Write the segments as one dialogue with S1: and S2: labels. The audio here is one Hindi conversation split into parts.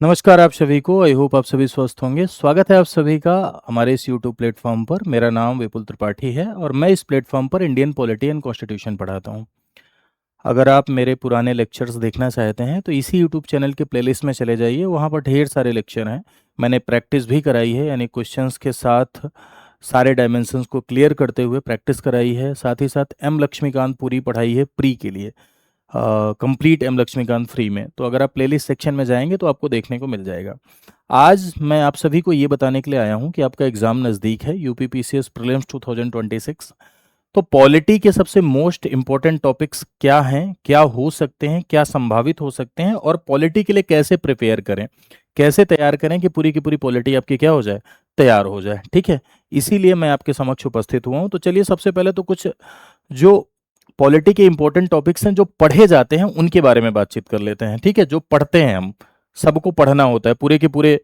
S1: नमस्कार आप सभी को। आई होप आप सभी स्वस्थ होंगे। स्वागत है आप सभी का हमारे इस यूट्यूब प्लेटफॉर्म पर। मेरा नाम विपुल त्रिपाठी है और मैं इस प्लेटफॉर्म पर इंडियन पॉलिटी एंड कॉन्स्टिट्यूशन पढ़ाता हूं। अगर आप मेरे पुराने लेक्चर्स देखना चाहते हैं तो इसी यूट्यूब चैनल के प्लेलिस्ट में चले जाइए, वहां पर ढेर सारे लेक्चर हैं। मैंने प्रैक्टिस भी कराई है, यानी क्वेश्चंस के साथ सारे डायमेंशंस को क्लियर करते हुए प्रैक्टिस कराई है। साथ ही साथ एम लक्ष्मीकांत पूरी पढ़ाई है प्री के लिए, कंप्लीट एम लक्ष्मीकांत फ्री में। तो अगर आप प्लेलिस्ट सेक्शन में जाएंगे तो आपको देखने को मिल जाएगा। आज मैं आप सभी को ये बताने के लिए आया हूँ कि आपका एग्ज़ाम नज़दीक है, यूपीपीसीएस प्रीलिम्स 2026। तो पॉलिटी के सबसे मोस्ट इंपॉर्टेंट टॉपिक्स क्या हैं, क्या हो सकते हैं, क्या संभावित हो सकते हैं, और पॉलिटी के लिए कैसे प्रिपेयर करें, कैसे तैयार करें कि पूरी की पूरी पॉलिटी आपकी क्या हो जाए, तैयार हो जाए। ठीक है, इसीलिए मैं आपके समक्ष उपस्थित हुआ हूँ। तो चलिए सबसे पहले तो कुछ जो पॉलिटी के इंपॉर्टेंट टॉपिक्स हैं जो पढ़े जाते हैं उनके बारे में बातचीत कर लेते हैं। ठीक है, जो पढ़ते हैं हम, सबको पढ़ना होता है पूरे के पूरे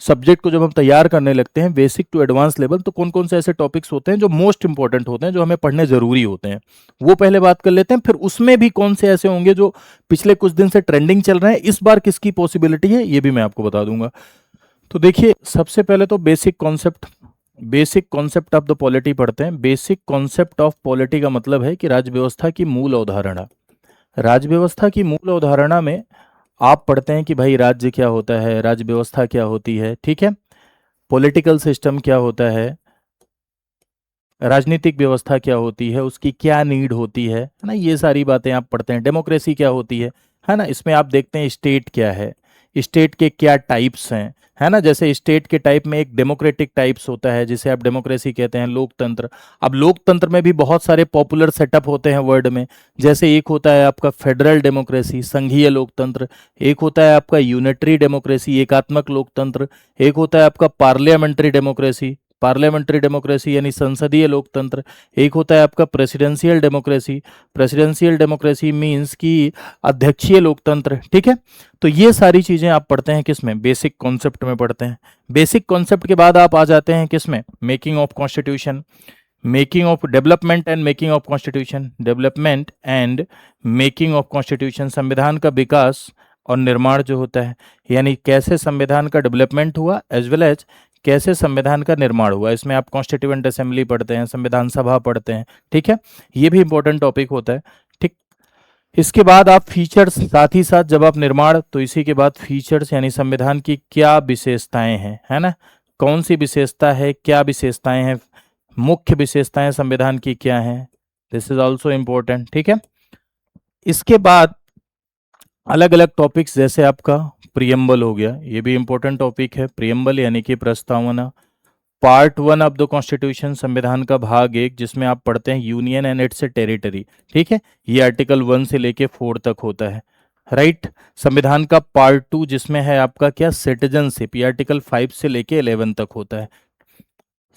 S1: सब्जेक्ट को। जब हम तैयार करने लगते हैं बेसिक टू एडवांस लेवल, तो कौन कौन से ऐसे टॉपिक्स होते हैं जो मोस्ट इंपॉर्टेंट होते हैं, जो हमें पढ़ने जरूरी होते हैं, वो पहले बात कर लेते हैं। फिर उसमें भी कौन से ऐसे होंगे जो पिछले कुछ दिन से ट्रेंडिंग चल रहे हैं, इस बार किसकी पॉसिबिलिटी है ये भी मैं आपको बता दूंगा। तो देखिए, सबसे पहले तो basic concept of the polity पढ़ते हैं। बेसिक कॉन्सेप्ट ऑफ पॉलिटी का मतलब है कि राज्य व्यवस्था की मूल अवधारणा। राज्य व्यवस्था की मूल अवधारणा में आप पढ़ते हैं कि भाई राज्य क्या होता है, राज्य व्यवस्था क्या होती है, ठीक है, पॉलिटिकल सिस्टम क्या होता है, राजनीतिक व्यवस्था क्या होती है, उसकी क्या नीड होती है ना, ये सारी बातें आप पढ़ते हैं। डेमोक्रेसी क्या होती है ना। इसमें आप देखते हैं स्टेट क्या है, स्टेट के क्या टाइप्स हैं, है ना। जैसे स्टेट के टाइप में एक डेमोक्रेटिक टाइप्स होता है, जिसे आप डेमोक्रेसी कहते हैं, लोकतंत्र। अब लोकतंत्र में भी बहुत सारे पॉपुलर सेटअप होते हैं वर्ल्ड में। जैसे एक होता है आपका फेडरल डेमोक्रेसी, संघीय लोकतंत्र। एक होता है आपका यूनिटरी डेमोक्रेसी, एकात्मक लोकतंत्र। एक होता है आपका पार्लियामेंट्री डेमोक्रेसी यानी संसदीय लोकतंत्र। एक होता है आपका presidential democracy. Presidential democracy means कि अध्यक्षीय लोकतंत्र। ठीक है, तो ये सारी चीजें आप पढ़ते हैं किसमें, बेसिक कॉन्सेप्ट में पढ़ते हैं। बेसिक कॉन्सेप्ट के बाद आप आ जाते हैं किसमें, making of constitution, making of development and making of constitution, development and making of constitution. संविधान का विकास और निर्माण जो होता है, यानी कैसे संविधान का डेवलपमेंट हुआ एज वेल एज कैसे संविधान का निर्माण हुआ। इसमें आप कॉन्स्टिट्यूएंट असेंबली पढ़ते हैं, संविधान सभा पढ़ते हैं। ठीक है, ये भी इंपॉर्टेंट टॉपिक होता है। ठीक, इसके बाद आप फीचर्स, साथ ही साथ जब आप निर्माण, तो इसी के बाद फीचर्स यानी संविधान की क्या विशेषताएं हैं, है ना, कौन सी विशेषता है, क्या विशेषताएं हैं, मुख्य विशेषताएं संविधान की क्या हैं, दिस इज ऑल्सो इम्पोर्टेंट। ठीक है, इसके बाद अलग अलग टॉपिक्स, जैसे आपका प्रियम्बल हो गया, ये भी इंपॉर्टेंट टॉपिक है। प्रियम्बल यानी कि प्रस्तावना। पार्ट 1 ऑफ द कॉन्स्टिट्यूशन, संविधान का भाग 1, जिसमें आप पढ़ते हैं यूनियन एंड इट्स टेरिटरी। ठीक है, ये आर्टिकल 1 से लेके 4 तक होता है, राइट। संविधान का पार्ट 2, जिसमें है आपका क्या, सिटीजनशिप, ये आर्टिकल 5 से लेके 11 तक होता है।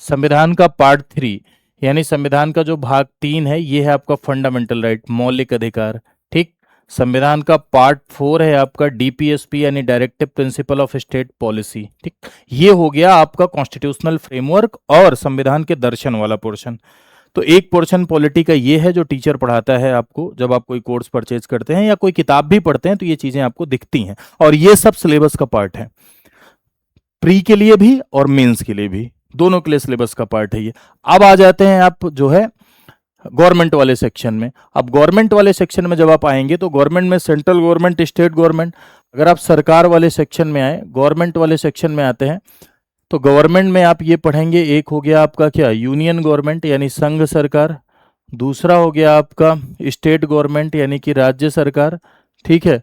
S1: संविधान का पार्ट 3 यानी संविधान का जो भाग 3 है, ये है आपका फंडामेंटल राइट, मौलिक अधिकार। ठीक, संविधान का पार्ट 4 है आपका डीपीएसपी यानी directive principle of state policy. ठीक, ये हो गया आपका कॉन्स्टिट्यूशनल फ्रेमवर्क और संविधान के दर्शन वाला पोर्शन। तो एक पोर्शन पॉलिटी का ये है जो टीचर पढ़ाता है आपको, जब आप कोई कोर्स परचेज करते हैं या कोई किताब भी पढ़ते हैं तो ये चीजें आपको दिखती हैं, और ये सब सिलेबस का पार्ट है, प्री के लिए भी और मेंस के लिए भी, दोनों के लिए सिलेबस का पार्ट है ये। अब आ जाते हैं आप जो है गवर्नमेंट वाले सेक्शन में। अब गवर्नमेंट वाले सेक्शन में जब आप आएंगे तो गवर्नमेंट में सेंट्रल गवर्नमेंट, स्टेट गवर्नमेंट। अगर आप सरकार वाले सेक्शन में आए, गवर्नमेंट वाले सेक्शन में आते हैं, तो गवर्नमेंट में आप ये पढ़ेंगे, एक हो गया आपका क्या, यूनियन गवर्नमेंट यानी संघ सरकार। दूसरा हो गया आपका स्टेट गवर्नमेंट यानी कि राज्य सरकार। ठीक है,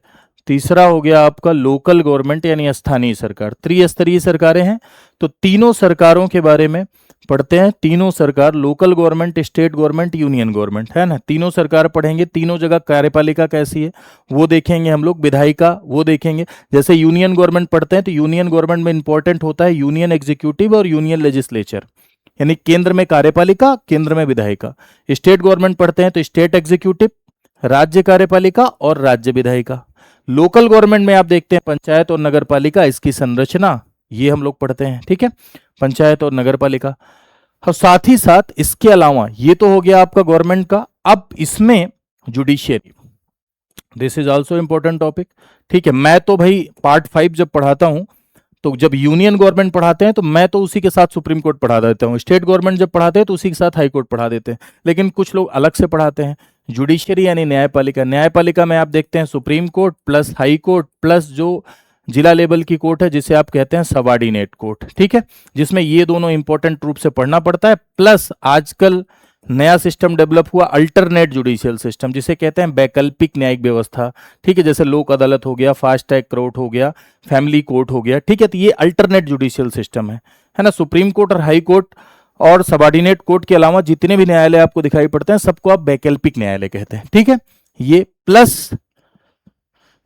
S1: तीसरा हो गया आपका लोकल गवर्नमेंट यानी स्थानीय सरकार। त्रिस्तरीय सरकारें हैं, तो तीनों सरकारों के बारे में पढ़ते हैं। तीनों सरकार, local government, state government, union government, है ना, तीनों सरकार पढ़ेंगे। तीनों जगह कार्यपालिका कैसी है वो देखेंगे हम लोग, विधायिका वो देखेंगे। जैसे यूनियन गवर्नमेंट पढ़ते हैं तो यूनियन गवर्नमेंट में इंपॉर्टेंट होता है यूनियन एग्जीक्यूटिव और यूनियन लेजिस्लेचर, यानी केंद्र में कार्यपालिका, केंद्र में विधायिका। स्टेट गवर्नमेंट पढ़ते हैं तो स्टेट एग्जीक्यूटिव, राज्य कार्यपालिका और राज्य विधायिका। लोकल गवर्नमेंट में आप देखते हैं पंचायत और नगर पालिका, इसकी संरचना ये हम लोग पढ़ते हैं। ठीक है, पंचायत और नगर पालिका। और साथ ही साथ इसके अलावा ये तो हो गया आपका गवर्नमेंट का। अब इसमें judiciary, this is also important topic. ठीक है, मैं तो भाई पार्ट 5 जब पढ़ाता हूं, तो जब यूनियन गवर्नमेंट पढ़ाते हैं तो मैं तो उसी के साथ सुप्रीम कोर्ट पढ़ा देता हूँ, स्टेट गवर्नमेंट जब पढ़ाते हैं तो उसी के साथ हाई कोर्ट पढ़ा देते हैं। लेकिन कुछ लोग अलग से पढ़ाते हैं, जुडिशरी यानी न्यायपालिका, न्यायपालिका में आप देखते हैं supreme court plus high court plus जो जिला लेवल की कोर्ट है जिसे आप कहते हैं सबॉर्डिनेट कोर्ट, ठीक है, जिसमें ये दोनों इंपॉर्टेंट रूप से पढ़ना पड़ता है। प्लस आजकल नया सिस्टम डेवलप हुआ अल्टरनेट जुडिशियल सिस्टम, जिसे कहते हैं वैकल्पिक न्यायिक व्यवस्था, ठीक है, जैसे लोक अदालत हो गया, फास्ट ट्रैक कोर्ट हो गया, फैमिली कोर्ट हो गया, ठीक है, तो ये अल्टरनेट जुडिशियल सिस्टम है ना। सुप्रीम कोर्ट और हाई कोर्ट और सबॉर्डिनेट कोर्ट के अलावा जितने भी न्यायालय आपको दिखाई पड़ते हैं सबको आप वैकल्पिक न्यायालय कहते हैं, ठीक है। ये plus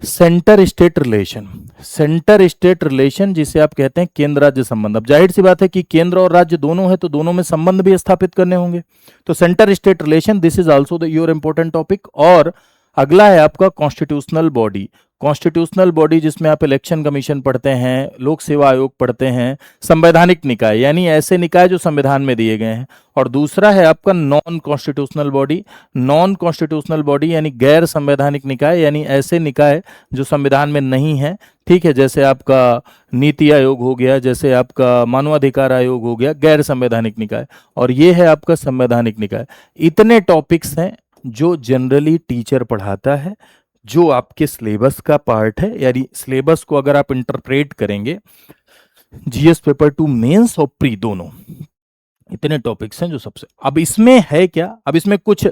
S1: centre state relation, centre state relation जिसे आप कहते हैं केंद्र राज्य संबंध। अब जाहिर सी बात है कि केंद्र और राज्य दोनों है तो दोनों में संबंध भी स्थापित करने होंगे, तो centre state relation, this is also the your important topic. और अगला है आपका कॉन्स्टिट्यूशनल बॉडी, कॉन्स्टिट्यूशनल बॉडी जिसमें आप इलेक्शन कमीशन पढ़ते हैं, लोक सेवा आयोग पढ़ते हैं, संवैधानिक निकाय यानी ऐसे निकाय जो संविधान में दिए गए हैं, और दूसरा है आपका non constitutional body, non constitutional body यानी गैर संवैधानिक निकाय, यानी ऐसे निकाय जो संविधान में नहीं है, ठीक है, जैसे आपका नीति आयोग हो गया, जैसे आपका मानवाधिकार आयोग हो गया, गैर संवैधानिक निकाय, और ये है आपका संवैधानिक निकाय। इतने टॉपिक्स हैं जो जनरली टीचर पढ़ाता है, जो आपके सिलेबस का पार्ट है, यानी सिलेबस को अगर आप इंटरप्रेट करेंगे जीएस पेपर 2 मेंस और प्री दोनों, इतने टॉपिक्स हैं जो सबसे। अब इसमें है क्या, अब इसमें कुछ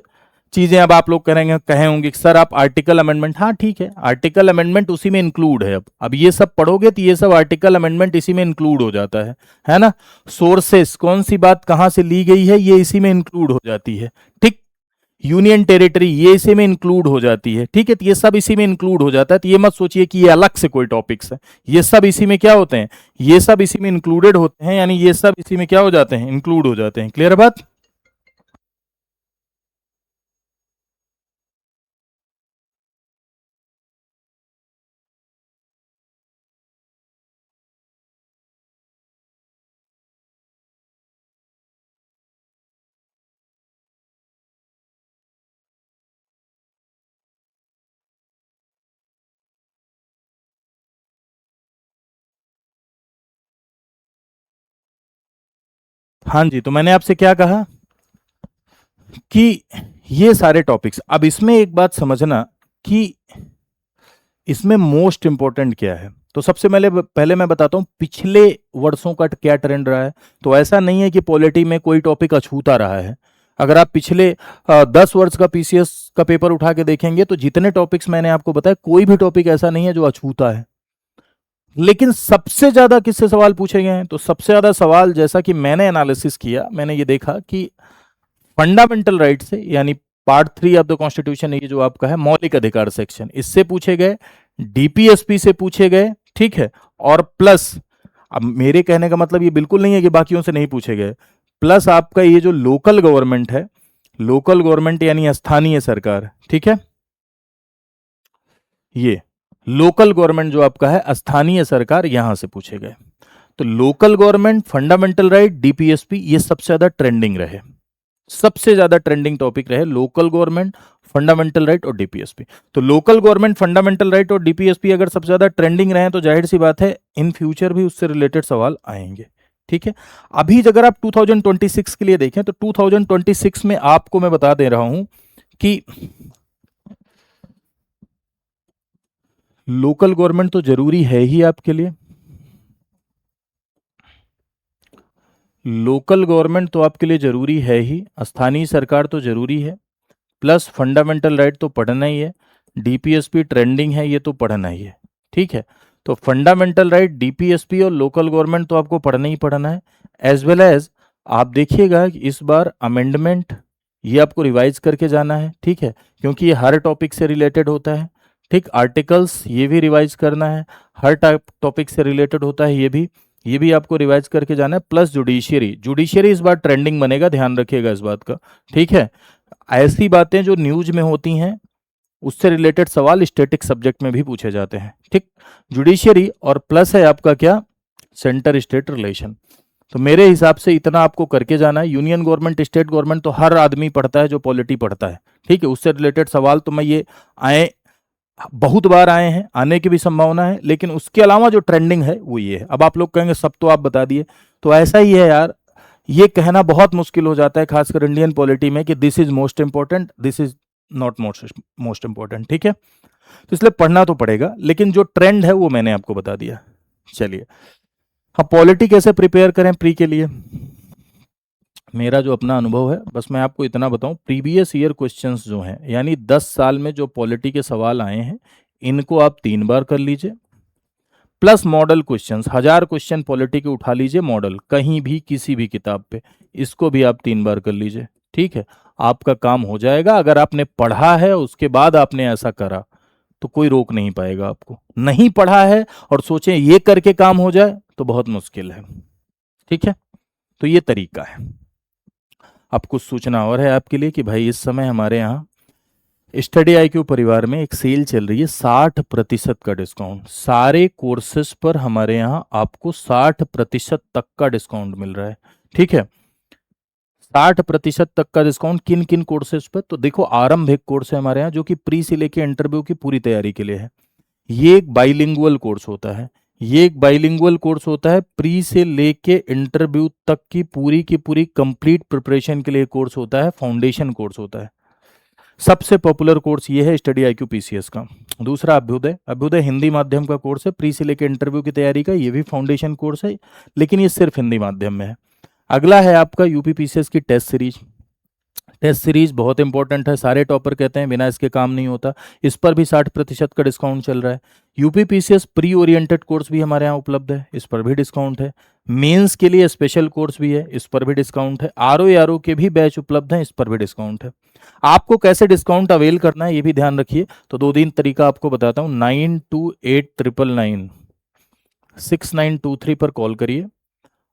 S1: चीजें अब आप लोग कहे होंगे कि सर आप आर्टिकल अमेंडमेंट, हाँ ठीक है, आर्टिकल अमेंडमेंट उसी में इंक्लूड है। अब ये सब पढ़ोगे तो ये सब आर्टिकल अमेंडमेंट इसी में इंक्लूड हो जाता है ना। सोर्सेस, कौन सी बात कहां से ली गई है, ये इसी में इंक्लूड हो जाती है, ठीक। यूनियन टेरिटरी ये इसी में इंक्लूड हो जाती है, ठीक है, तो ये सब इसी में इंक्लूड हो जाता है। तो ये मत सोचिए कि ये अलग से कोई टॉपिक्स है, ये सब इसी में क्या होते हैं, ये सब इसी में इंक्लूडेड होते हैं, यानी ये सब इसी में क्या हो जाते हैं, इंक्लूड हो जाते हैं। क्लियर बात। हाँ जी, तो मैंने आपसे क्या कहा कि ये सारे टॉपिक्स, अब इसमें एक बात समझना कि इसमें मोस्ट इंपॉर्टेंट क्या है। तो सबसे पहले मैं बताता हूं पिछले वर्षों का क्या ट्रेंड रहा है। तो ऐसा नहीं है कि पॉलिटी में कोई टॉपिक अछूता रहा है। अगर आप पिछले 10 वर्ष का पीसीएस का पेपर उठा के देखेंगे तो जितने टॉपिक्स मैंने आपको बताया कोई भी टॉपिक ऐसा नहीं है जो अछूता है। लेकिन सबसे ज्यादा किससे सवाल पूछे गए हैं, तो सबसे ज्यादा सवाल, जैसा कि मैंने एनालिसिस किया, मैंने ये देखा कि फंडामेंटल राइट से, यानी पार्ट 3 ऑफ द कॉन्स्टिट्यूशन, ये जो आपका है मौलिक अधिकार सेक्शन, इससे पूछे गए, डीपीएसपी से पूछे गए, ठीक है, और प्लस, अब मेरे कहने का मतलब ये बिल्कुल नहीं है कि बाकियों से नहीं पूछे गए, प्लस आपका ये जो लोकल गवर्नमेंट है, लोकल गवर्नमेंट यानी स्थानीय सरकार, ठीक है, ये लोकल गवर्नमेंट जो आपका है स्थानीय सरकार, यहां से पूछे गए। तो local government, fundamental right, DPSP, ये सबसे ज्यादा ट्रेंडिंग रहे, सबसे ज्यादा ट्रेंडिंग टॉपिक रहे, लोकल गवर्नमेंट, फंडामेंटल राइट और डीपीएसपी। तो लोकल गवर्नमेंट, फंडामेंटल राइट और डीपीएसपी अगर सबसे ज्यादा ट्रेंडिंग रहे तो जाहिर सी बात है इन फ्यूचर भी उससे रिलेटेड सवाल आएंगे, ठीक है। अभी अगर आप 2026 के लिए देखें तो 2026 में आपको मैं बता दे रहा हूं कि लोकल गवर्नमेंट तो जरूरी है ही आपके लिए, लोकल गवर्नमेंट तो आपके लिए जरूरी है ही, स्थानीय सरकार तो जरूरी है, प्लस फंडामेंटल राइट तो पढ़ना ही है, डीपीएसपी ट्रेंडिंग है ये तो पढ़ना ही है, ठीक है। तो फंडामेंटल राइट, डीपीएसपी और लोकल गवर्नमेंट तो आपको पढ़ना ही पढ़ना है। एज वेल एज आप देखिएगा कि इस बार अमेंडमेंट ये आपको रिवाइज करके जाना है, ठीक है, क्योंकि ये हर टॉपिक से रिलेटेड होता है, ठीक। आर्टिकल्स ये भी रिवाइज करना है, हर टॉपिक से रिलेटेड होता है, ये भी आपको रिवाइज करके जाना है। प्लस जुडिशियरी, जुडिशियरी इस बार ट्रेंडिंग बनेगा, ध्यान रखिएगा इस बात का, ठीक है। ऐसी बातें जो न्यूज में होती हैं उससे रिलेटेड सवाल स्टैटिक सब्जेक्ट में भी पूछे जाते हैं, ठीक। जुडिशियरी और प्लस है आपका क्या, सेंटर स्टेट रिलेशन। तो मेरे हिसाब से इतना आपको करके जाना है। यूनियन गवर्नमेंट, स्टेट गवर्नमेंट तो हर आदमी पढ़ता है जो पॉलिटी पढ़ता है, ठीक है, उससे रिलेटेड सवाल तो मैं ये आए बहुत बार आए हैं, आने की भी संभावना है, लेकिन उसके अलावा जो ट्रेंडिंग है वो ये है। अब आप लोग कहेंगे सब तो आप बता दिए, तो ऐसा ही है यार, ये कहना बहुत मुश्किल हो जाता है खासकर इंडियन पॉलिटी में कि this is most important, this is not most important, ठीक है। तो इसलिए पढ़ना तो पड़ेगा, लेकिन जो ट्रेंड है वो मैंने आपको बता दिया। चलिए, अब पॉलिटी कैसे प्रिपेयर करें प्री के लिए, मेरा जो अपना अनुभव है बस मैं आपको इतना बताऊं, प्रीवियस ईयर क्वेश्चंस जो हैं, यानी 10 साल में जो पॉलिटी के सवाल आए हैं, इनको आप 3 बार कर लीजिए, plus model questions, 1000 question polity के उठा लीजिए मॉडल, कहीं भी किसी भी किताब पे, इसको भी आप 3 बार कर लीजिए, ठीक है। आपका काम हो जाएगा। अगर आपने पढ़ा है उसके बाद आपने ऐसा करा तो कोई रोक नहीं पाएगा आपको। नहीं पढ़ा है और सोचें ये करके काम हो जाए तो बहुत मुश्किल है, ठीक है। तो ये तरीका है। अब कुछ सूचना और है आपके लिए कि भाई इस समय हमारे यहाँ स्टडी IQ परिवार में एक सेल चल रही है, 60% का डिस्काउंट। सारे कोर्सेज पर हमारे यहाँ आपको 60% तक का डिस्काउंट मिल रहा है, ठीक है। 60% तक का डिस्काउंट किन किन कोर्सेज पर, तो देखो आरंभ एक कोर्स है हमारे यहाँ जो कि प्री से लेके इंटरव्यू की पूरी तैयारी के लिए है। ये एक बाइलिंगुअल कोर्स होता है, ये एक बाइलिंगुअल कोर्स होता है, प्री से लेके इंटरव्यू तक की पूरी कंप्लीट प्रिपरेशन के लिए कोर्स होता है, फाउंडेशन कोर्स होता है। सबसे पॉपुलर कोर्स ये है स्टडी IQ PCS का। दूसरा अभ्युदय, अभ्युदय हिंदी माध्यम का कोर्स है, प्री से लेके इंटरव्यू की तैयारी का, ये भी फाउंडेशन कोर्स है, लेकिन ये सिर्फ हिंदी माध्यम में है। अगला है आपका यूपी PCS की टेस्ट सीरीज। टेस्ट सीरीज बहुत इंपॉर्टेंट है, सारे टॉपर कहते हैं बिना इसके काम नहीं होता। इस पर भी 60% का डिस्काउंट चल रहा है। UP PCS pre oriented course भी हमारे यहाँ उपलब्ध है, इस पर भी डिस्काउंट है। मेंस के लिए स्पेशल कोर्स भी है, इस पर भी डिस्काउंट है। RO के भी बैच उपलब्ध हैं, इस पर भी डिस्काउंट है। आपको कैसे डिस्काउंट अवेल करना है ये भी ध्यान रखिए। तो 2-3 तरीका आपको बताता हूँ। 928999 6923 पर कॉल करिए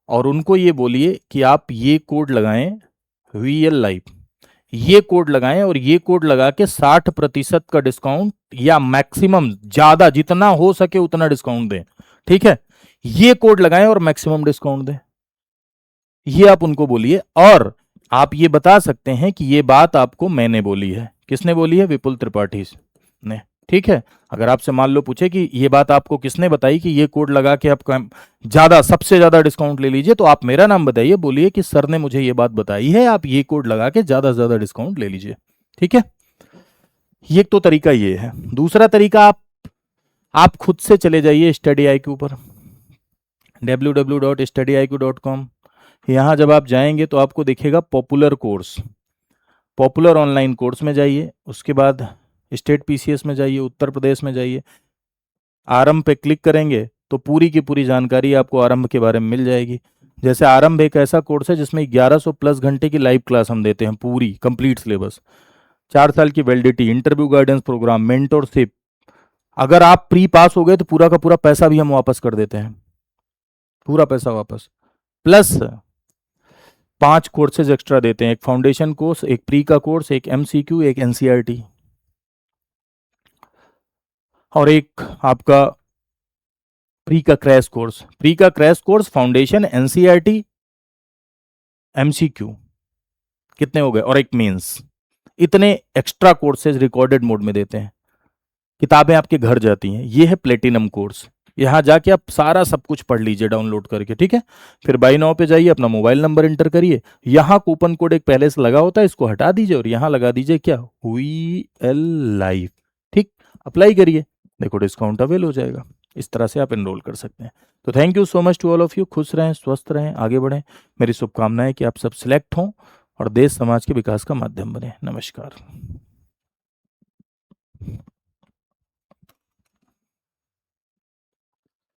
S1: और उनको ये बोलिए कि आप ये कोड लगाएं, VL लाइव, ये कोड लगाएं और ये कोड लगा के 60% का डिस्काउंट या मैक्सिमम ज्यादा जितना हो सके उतना डिस्काउंट दें, ठीक है। ये कोड लगाएं और मैक्सिमम डिस्काउंट दें, ये आप उनको बोलिए। और आप ये बता सकते हैं कि ये बात आपको मैंने बोली है। किसने बोली है? विपुल त्रिपाठी ने, ठीक है। अगर आपसे मान लो पूछे कि ये बात आपको किसने बताई कि ये कोड लगा के आप ज्यादा सबसे ज्यादा डिस्काउंट ले लीजिए, तो आप मेरा नाम बताइए, बोलिए कि सर ने मुझे ये बात बताई है, आप ये कोड लगा के ज्यादा से ज्यादा डिस्काउंट ले लीजिए, ठीक है। ये तो तरीका ये है। दूसरा तरीका, आप खुद से चले जाइए स्टडी IQ पर, www.studyiq.com। यहाँ जब आप जाएंगे तो आपको दिखेगा popular course, popular online course में जाइए, उसके बाद स्टेट PCS में जाइए, उत्तर प्रदेश में जाइए, आरंभ पे क्लिक करेंगे तो पूरी की पूरी जानकारी आपको आरंभ के बारे में मिल जाएगी। जैसे आरंभ एक ऐसा कोर्स है जिसमें 1100 प्लस घंटे की लाइव क्लास हम देते हैं, पूरी कंप्लीट सिलेबस, 4 साल की validity, interview guidance program, mentorship. अगर आप प्री पास हो गए तो पूरा का पूरा पैसा भी हम वापस कर देते हैं, पूरा पैसा वापस, प्लस 5 कोर्सेज एक्स्ट्रा देते हैं, एक फाउंडेशन कोर्स, एक प्री का कोर्स, एक MCQ, एक NCERT और एक आपका प्री का क्रैश कोर्स। प्री का crash course, foundation, NCERT, MCQ, कितने हो गए, और एक मेंस। इतने एक्स्ट्रा कोर्सेज रिकॉर्डेड मोड में देते हैं, किताबें आपके घर जाती हैं। ये है प्लेटिनम कोर्स, यहाँ जाके आप सारा सब कुछ पढ़ लीजिए डाउनलोड करके, ठीक है। फिर बाई नाउ पे जाइए, अपना मोबाइल नंबर एंटर करिए, यहाँ कूपन कोड एक पहले से लगा होता है, इसको हटा दीजिए और यहाँ लगा दीजिए क्या, VL लाइव, ठीक। अप्लाई करिए, देखो डिस्काउंट अवेल हो जाएगा। इस तरह से आप एनरोल कर सकते हैं। तो thank you so much to all of you. खुश रहें, स्वस्थ रहें, आगे बढ़ें। मेरी शुभकामनाएं कि आप सब सिलेक्ट हों और देश समाज के विकास का माध्यम बने। नमस्कार।